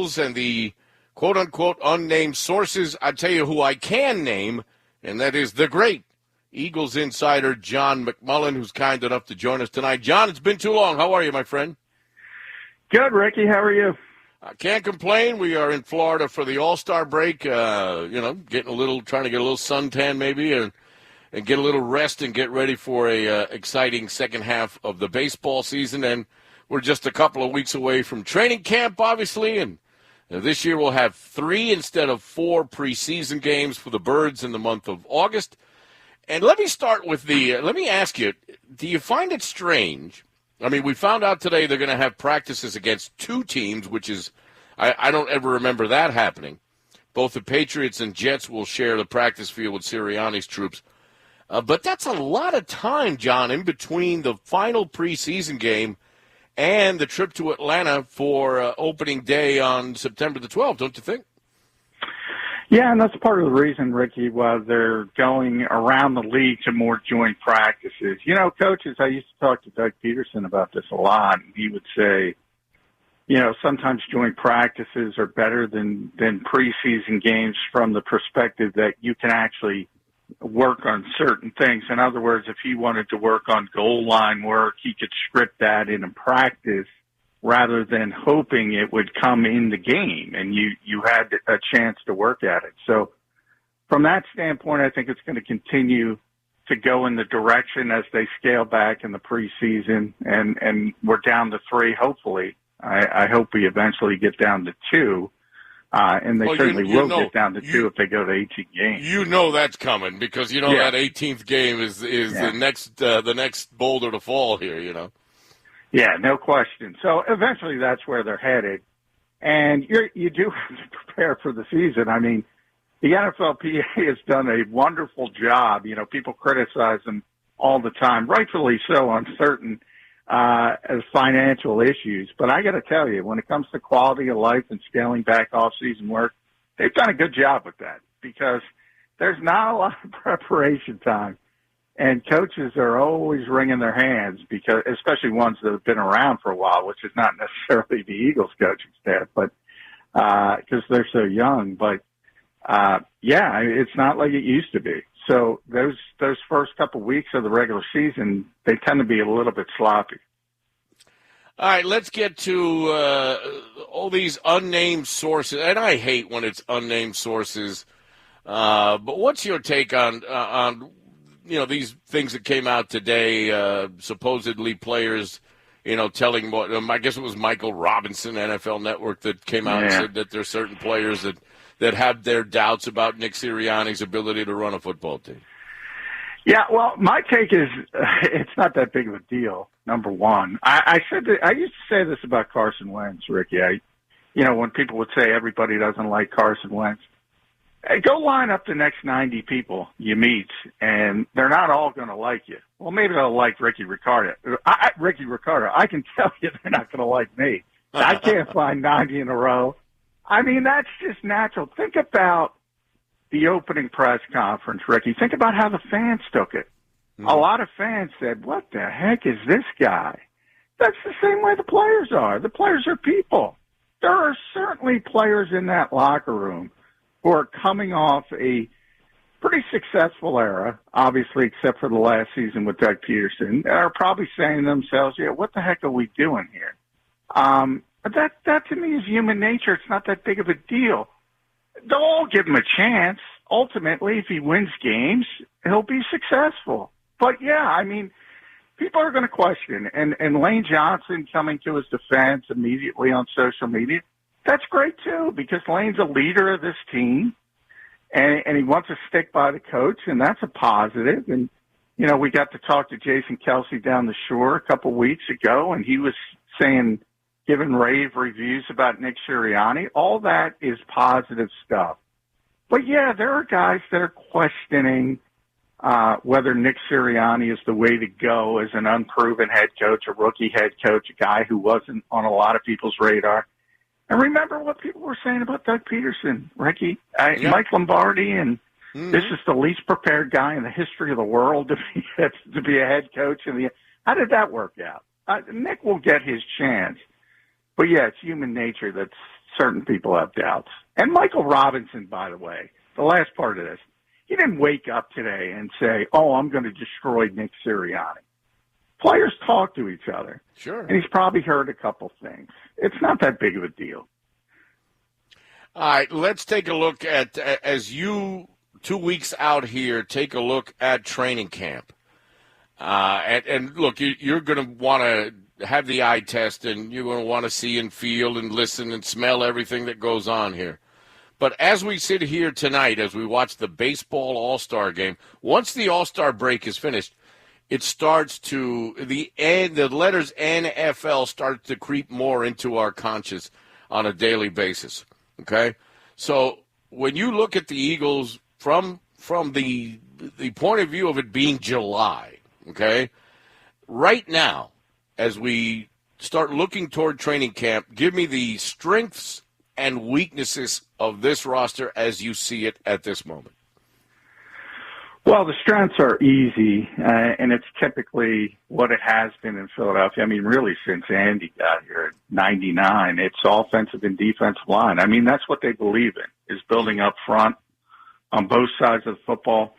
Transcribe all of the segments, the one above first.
Eagles and the quote-unquote unnamed sources. I tell you who I can name, and that is the great Eagles insider John McMullen, who's kind enough to join us tonight. John, it's been too long. How are you, my friend? Good, Ricky. How are you? I can't complain. We are in Florida for the All-Star break, trying to get a little suntan maybe, and get a little rest and get ready for a exciting second half of the baseball season. And we're just a couple of weeks away from training camp, obviously, and this year we'll have 3 instead of 4 preseason games for the Birds in the month of August. And let me start with let me ask you, do you find it strange? I mean, we found out today they're going to have practices against 2 teams, which is, I don't ever remember that happening. Both the Patriots and Jets will share the practice field with Sirianni's troops. But that's a lot of time, John, in between the final preseason game and the trip to Atlanta for opening day on September the 12th, don't you think? Yeah, and that's part of the reason, Ricky, why they're going around the league to more joint practices. You know, coaches, I used to talk to Doug Peterson about this a lot, and he would say, you know, sometimes joint practices are better than preseason games from the perspective that you can actually work on certain things. In other words, if he wanted to work on goal line work, he could script that in a practice rather than hoping it would come in the game and you had a chance to work at it. So from that standpoint, I think it's going to continue to go in the direction as they scale back in the preseason, and we're down to 3, hopefully. I hope we eventually get down to 2. And they certainly will get down to 2 if they go to 18 games. You know that's coming because that 18th game is the next boulder to fall here. You know. Yeah, no question. So eventually, that's where they're headed, and you do have to prepare for the season. I mean, the NFLPA has done a wonderful job. You know, people criticize them all the time, rightfully so, on certain financial issues. But I got to tell you, when it comes to quality of life and scaling back off-season work, they've done a good job with that because there's not a lot of preparation time. And coaches are always wringing their hands because, especially ones that have been around for a while, which is not necessarily the Eagles coaching staff, but because they're so young. But yeah, it's not like it used to be. So those first couple of weeks of the regular season, they tend to be a little bit sloppy. All right, let's get to all these unnamed sources, and I hate when it's unnamed sources. But what's your take on these things that came out today? Supposedly players, telling what I guess it was Michael Robinson, NFL Network, that came out and said that there's certain players that have their doubts about Nick Sirianni's ability to run a football team. Yeah, well, my take is it's not that big of a deal, number one. I used to say this about Carson Wentz, Ricky. When people would say everybody doesn't like Carson Wentz, go line up the next 90 people you meet, and they're not all going to like you. Well, maybe they'll like Ricky Ricardo. I can tell you they're not going to like me. I can't find 90 in a row. I mean, that's just natural. Think about the opening press conference, Ricky. Think about how the fans took it. Mm-hmm. A lot of fans said, what the heck is this guy? That's the same way the players are. The players are people. There are certainly players in that locker room who are coming off a pretty successful era, obviously, except for the last season with Doug Peterson, are probably saying to themselves, yeah, what the heck are we doing here? That to me is human nature. It's not that big of a deal. They'll all give him a chance. Ultimately, if he wins games, he'll be successful. But, yeah, I mean, people are going to question. And Lane Johnson coming to his defense immediately on social media, that's great, too, because Lane's a leader of this team, and he wants to stick by the coach, and that's a positive. And, we got to talk to Jason Kelsey down the shore a couple weeks ago, and he was giving rave reviews about Nick Sirianni. All that is positive stuff. But, yeah, there are guys that are questioning whether Nick Sirianni is the way to go as an unproven head coach, a rookie head coach, a guy who wasn't on a lot of people's radar. And remember what people were saying about Doug Peterson, Ricky. Mike Lombardi, and this is the least prepared guy in the history of the world to be a head coach. How did that work out? Nick will get his chance. But, yeah, it's human nature that certain people have doubts. And Michael Robinson, by the way, the last part of this, he didn't wake up today and say, oh, I'm going to destroy Nick Sirianni. Players talk to each other. Sure. And he's probably heard a couple things. It's not that big of a deal. All right, let's take a look at, as you 2 weeks out here, take a look at training camp. And look, you're going to want to have the eye test, and you're going to want to see and feel and listen and smell everything that goes on here. But as we sit here tonight, as we watch the baseball All-Star game, once the All-Star break is finished, it starts to, the letters NFL start to creep more into our conscious on a daily basis, okay? So when you look at the Eagles from the point of view of it being July, okay, right now, as we start looking toward training camp, give me the strengths and weaknesses of this roster as you see it at this moment. Well, the strengths are easy, and it's typically what it has been in Philadelphia. I mean, really, since Andy got here at 99, it's offensive and defensive line. I mean, that's what they believe in, is building up front on both sides of the football.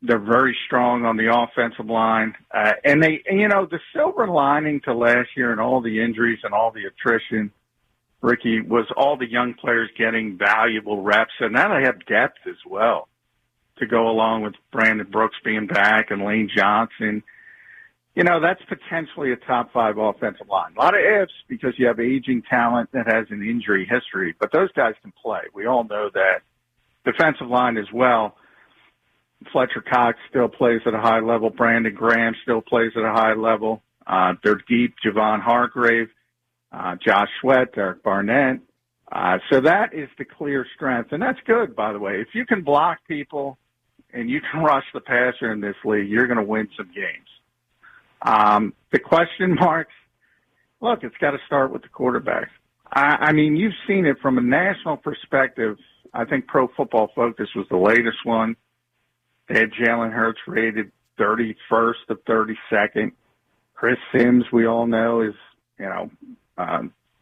They're very strong on the offensive line. And they, the silver lining to last year and all the injuries and all the attrition, Ricky, was all the young players getting valuable reps. And now they have depth as well to go along with Brandon Brooks being back and Lane Johnson. That's potentially a top 5 offensive line. A lot of ifs because you have aging talent that has an injury history, but those guys can play. We all know that. Defensive line as well. Fletcher Cox still plays at a high level. Brandon Graham still plays at a high level. They're deep. Javon Hargrave, Josh Sweat, Derek Barnett. So that is the clear strength. And that's good, by the way. If you can block people and you can rush the passer in this league, you're going to win some games. The question marks, look, it's got to start with the quarterbacks. I mean, you've seen it from a national perspective. I think Pro Football Focus was the latest one. They had Jalen Hurts rated 31st of 32nd. Chris Sims, we all know, is,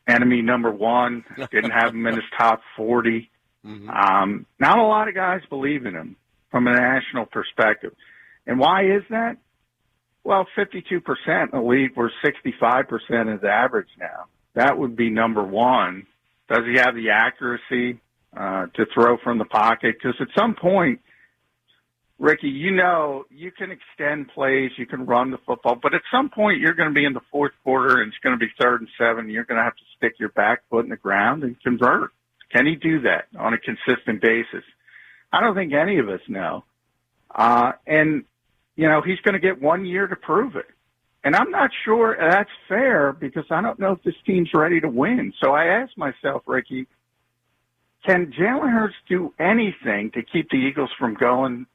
enemy number one. Didn't have him in his top 40. Mm-hmm. Not a lot of guys believe in him from a national perspective. And why is that? Well, 52% in the league, where 65% is average now. That would be number one. Does he have the accuracy to throw from the pocket? Because at some point, Ricky, you can extend plays, you can run the football, but at some point you're going to be in the fourth quarter and it's going to be 3rd and 7. You're going to have to stick your back foot in the ground and convert. Can he do that on a consistent basis? I don't think any of us know. And he's going to get 1 year to prove it. And I'm not sure that's fair because I don't know if this team's ready to win. So I asked myself, Ricky, can Jalen Hurts do anything to keep the Eagles from going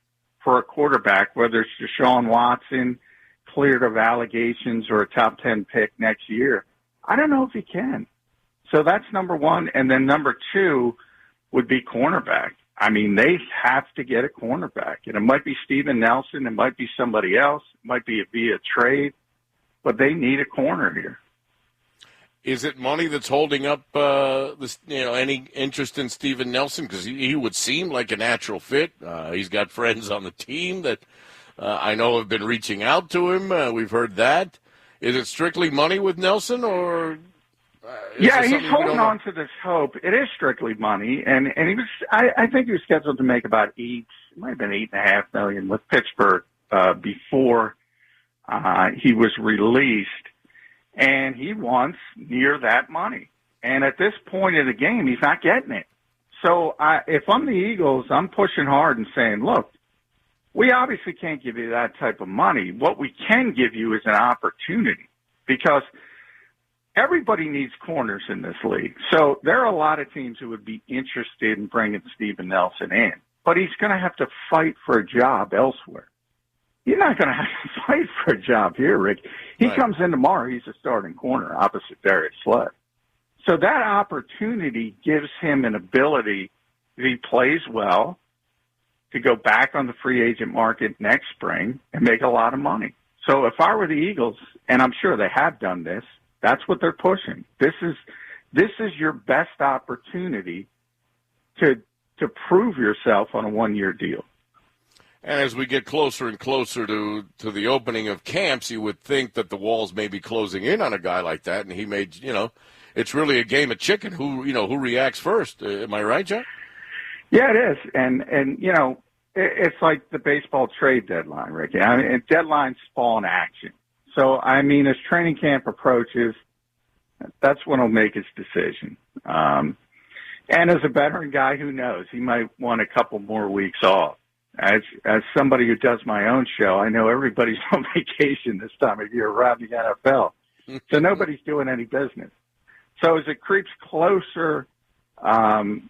for a quarterback, whether it's Deshaun Watson, cleared of allegations, or a top 10 pick next year? I don't know if he can. So that's number one. And then number 2 would be cornerback. I mean, they have to get a cornerback. And it might be Steven Nelson. It might be somebody else. It might be via trade. But they need a corner here. Is it money that's holding up any interest in Steven Nelson? Because he would seem like a natural fit. He's got friends on the team that I know have been reaching out to him. We've heard that. Is it strictly money with Nelson, or? He's holding on to this hope. It is strictly money, and he was. I think he was scheduled to make about it might have been $8.5 million with Pittsburgh before he was released. And he wants near that money. And at this point in the game, he's not getting it. So if I'm the Eagles, I'm pushing hard and saying, look, we obviously can't give you that type of money. What we can give you is an opportunity because everybody needs corners in this league. So there are a lot of teams who would be interested in bringing Steven Nelson in. But he's going to have to fight for a job elsewhere. You're not going to have to fight for a job here, Rick. He comes in tomorrow, he's a starting corner opposite Darius Slay. So that opportunity gives him an ability, if he plays well, to go back on the free agent market next spring and make a lot of money. So if I were the Eagles, and I'm sure they have done this, that's what they're pushing. This is this is your best opportunity to prove yourself on a one-year deal. And as we get closer and closer to the opening of camps, you would think that the walls may be closing in on a guy like that, and he may, it's really a game of chicken. Who reacts first? Am I right, John? Yeah, it is, and it's like the baseball trade deadline, Ricky. I mean, deadlines spawn action. So, I mean, as training camp approaches, that's when he'll make his decision. And as a veteran guy, who knows? He might want a couple more weeks off. As somebody who does my own show, I know everybody's on vacation this time of year around the NFL. So nobody's doing any business. So as it creeps closer to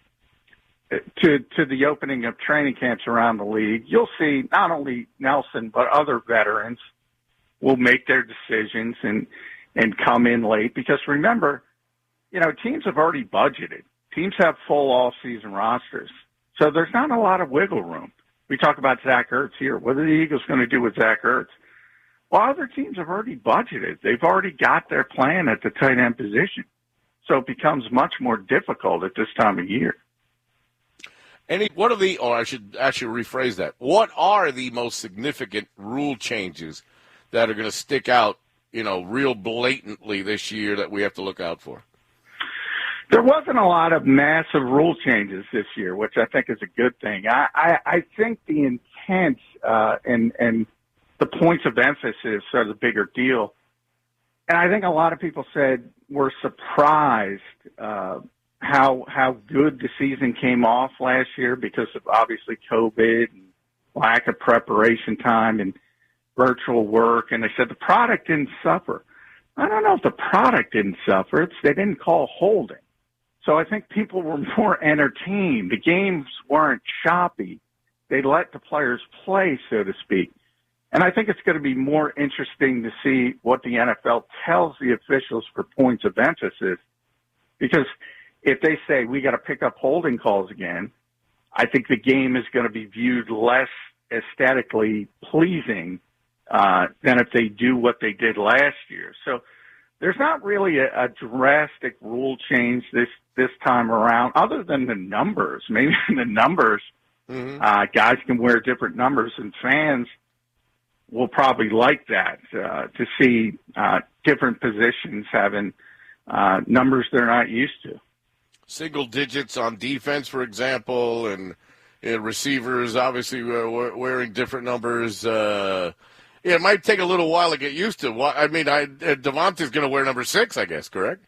the opening of training camps around the league, you'll see not only Nelson but other veterans will make their decisions and come in late. Because remember, teams have already budgeted. Teams have full off-season rosters. So there's not a lot of wiggle room. We talk about Zach Ertz here. What are the Eagles going to do with Zach Ertz? Well, other teams have already budgeted. They've already got their plan at the tight end position. So it becomes much more difficult at this time of year. I should actually rephrase that. What are the most significant rule changes that are going to stick out, real blatantly this year that we have to look out for? There wasn't a lot of massive rule changes this year, which I think is a good thing. I think the intent and the points of emphasis are the bigger deal. And I think a lot of people said were surprised how good the season came off last year because of obviously COVID and lack of preparation time and virtual work. And they said the product didn't suffer. I don't know if the product didn't suffer. They didn't call holding. So I think people were more entertained. The games weren't choppy. They let the players play, so to speak. And I think it's going to be more interesting to see what the NFL tells the officials for points of emphasis. Because if they say we got to pick up holding calls again, I think the game is going to be viewed less aesthetically pleasing than if they do what they did last year. So there's not really a drastic rule change this time around, other than the numbers. Maybe the numbers, guys can wear different numbers, and fans will probably like that to see different positions having numbers they're not used to. Single digits on defense, for example, and receivers obviously wearing different numbers. It might take a little while to get used to. I mean, Devontae's going to wear number 6, I guess, correct?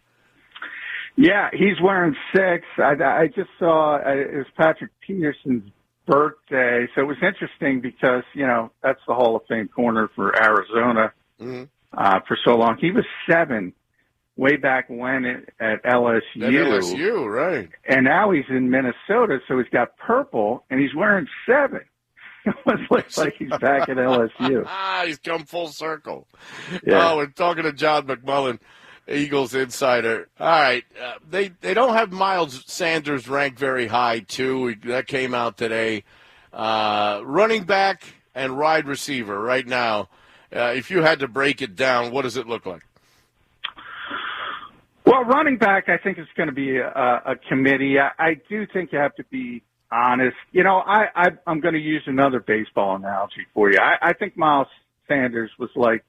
Yeah, he's wearing 6. I just saw it was Patrick Peterson's birthday, so it was interesting because, that's the Hall of Fame corner for Arizona for so long. He was 7 way back when at LSU. At LSU, right. And now he's in Minnesota, so he's got purple, and he's wearing 7. It looks like he's back at LSU. He's come full circle. Yeah. Oh, we're talking to John McMullen, Eagles insider. All right. They don't have Miles Sanders ranked very high, too. That came out today. Running back and wide receiver right now, if you had to break it down, what does it look like? Well, running back, I think it's going to be a committee. I do think you have to be honest. I'm going to use another baseball analogy for you. I think Miles Sanders was like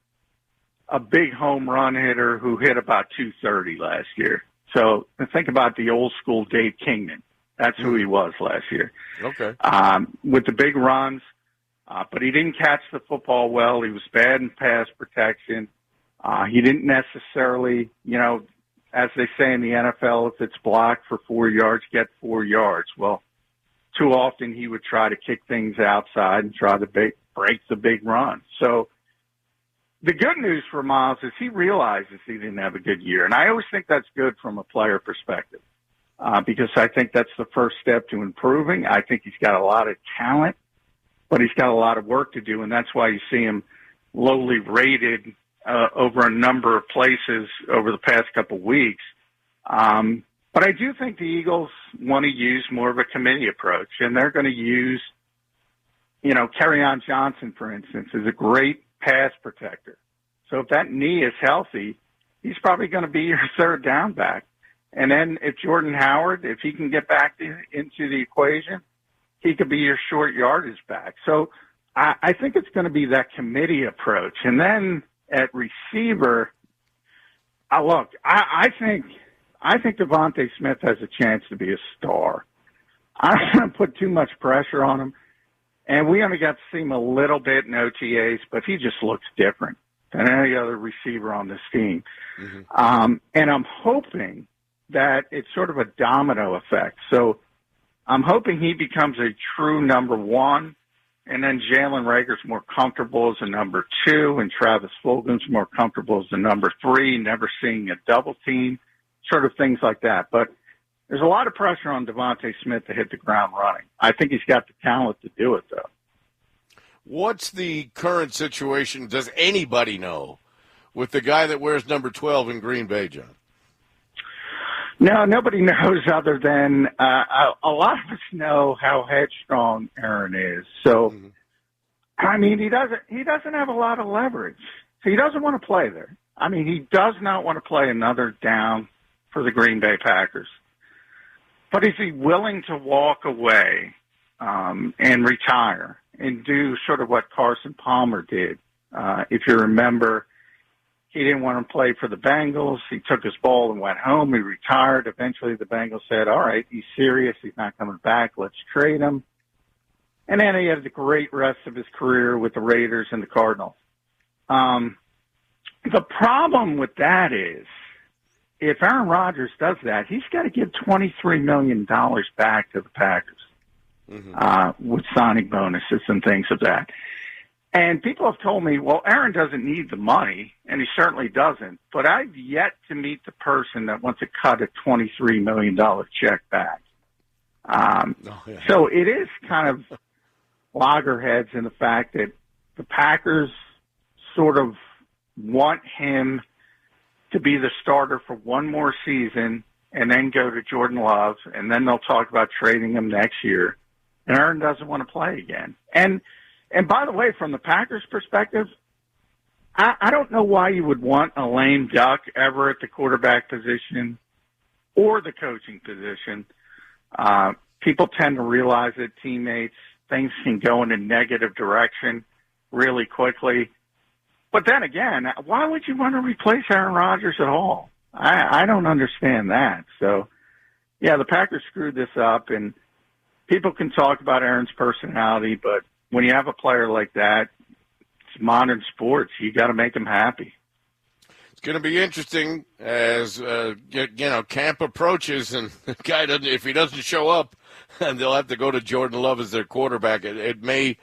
a big home run hitter who hit about 230 last year. So think about the old school Dave Kingman. That's who he was last year. Okay. With the big runs, but he didn't catch the football well. He was bad in pass protection. He didn't necessarily, as they say in the NFL, if it's blocked for 4 yards, get 4 yards. Well, too often he would try to kick things outside and try to break the big run. So the good news for Miles is he realizes he didn't have a good year. And I always think that's good from a player perspective because I think that's the first step to improving. I think he's got a lot of talent, but he's got a lot of work to do. And that's why you see him lowly rated over a number of places over the past couple of weeks. But I do think the Eagles want to use more of a committee approach, and they're going to use, Kerryon Johnson, for instance, is a great pass protector. So if that knee is healthy, he's probably going to be your third down back. And then if Jordan Howard, if he can get back into the equation, he could be your short yardage back. So I think it's going to be that committee approach. And then at receiver, look, I think Devontae Smith has a chance to be a star. I don't want to put too much pressure on him. And we only got to see him a little bit in OTAs, but he just looks different than any other receiver on this team. Mm-hmm. And I'm hoping that it's sort of a domino effect. So I'm hoping he becomes a true number one, and then Jalen Reagor's more comfortable as a number two, and Travis Fulgham's more comfortable as a number three, never seeing a double team, sort of things like that. But there's a lot of pressure on Devontae Smith to hit the ground running. I think he's got the talent to do it, though. What's the current situation, does anybody know, with the guy that wears number 12 in Green Bay, John? No, nobody knows other than a lot of us know how headstrong Aaron is. So, I mean, he doesn't have a lot of leverage. So he doesn't want to play there. I mean, he does not want to play another down for the Green Bay Packers. But is he willing to walk away and retire and do sort of what Carson Palmer did? If you remember, he didn't want to play for the Bengals. He took his ball and went home. He retired. Eventually, the Bengals said, all right, he's serious. He's not coming back. Let's trade him. And then he had the great rest of his career with the Raiders and the Cardinals. The problem with that is, if Aaron Rodgers does that, he's got to give $23 million back to the Packers with signing bonuses and things of that. And people have told me, well, Aaron doesn't need the money, and he certainly doesn't. But I've yet to meet the person that wants to cut a $23 million check back. So it is kind of loggerheads in the fact that the Packers sort of want him to be the starter for one more season and then go to Jordan Love, and then they'll talk about trading him next year. And Aaron doesn't want to play again. And by the way, from the Packers' perspective, I don't know why you would want a lame duck ever at the quarterback position or the coaching position. People tend to realize that teammates, things can go in a negative direction really quickly. But then again, why would you want to replace Aaron Rodgers at all? I don't understand that. So, yeah, the Packers screwed this up, and people can talk about Aaron's personality, but when you have a player like that, it's modern sports. You got to make him happy. It's going to be interesting as camp approaches, and the guy if he doesn't show up, and they'll have to go to Jordan Love as their quarterback. It may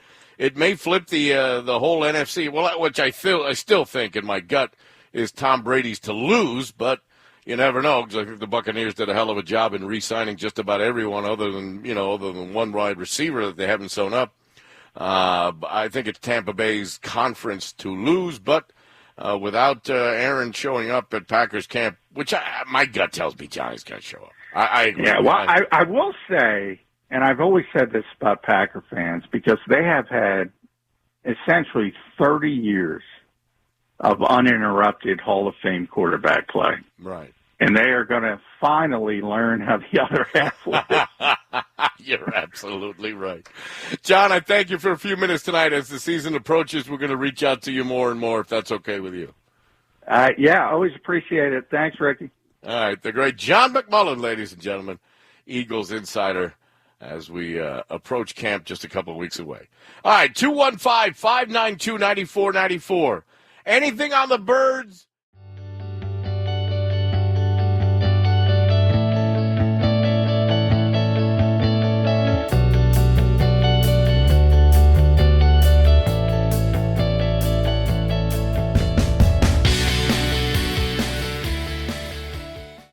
flip the whole NFC. Well, which I still think in my gut is Tom Brady's to lose, but you never know, because I think the Buccaneers did a hell of a job in re-signing just about everyone other than one wide receiver that they haven't sewn up. I think it's Tampa Bay's conference to lose, but without Aaron showing up at Packers camp, which my gut tells me Johnny's going to show up. I agree. Yeah, well, I will say, and I've always said this about Packer fans, because they have had essentially 30 years of uninterrupted Hall of Fame quarterback play. Right. And they are going to finally learn how the other half works. You're absolutely right. John, I thank you for a few minutes tonight. As the season approaches, we're going to reach out to you more and more, if that's okay with you. Yeah, always appreciate it. Thanks, Ricky. All right, the great John McMullen, ladies and gentlemen, Eagles insider, as we approach camp just a couple of weeks away. All right, 215-592-9494. Anything on the Birds?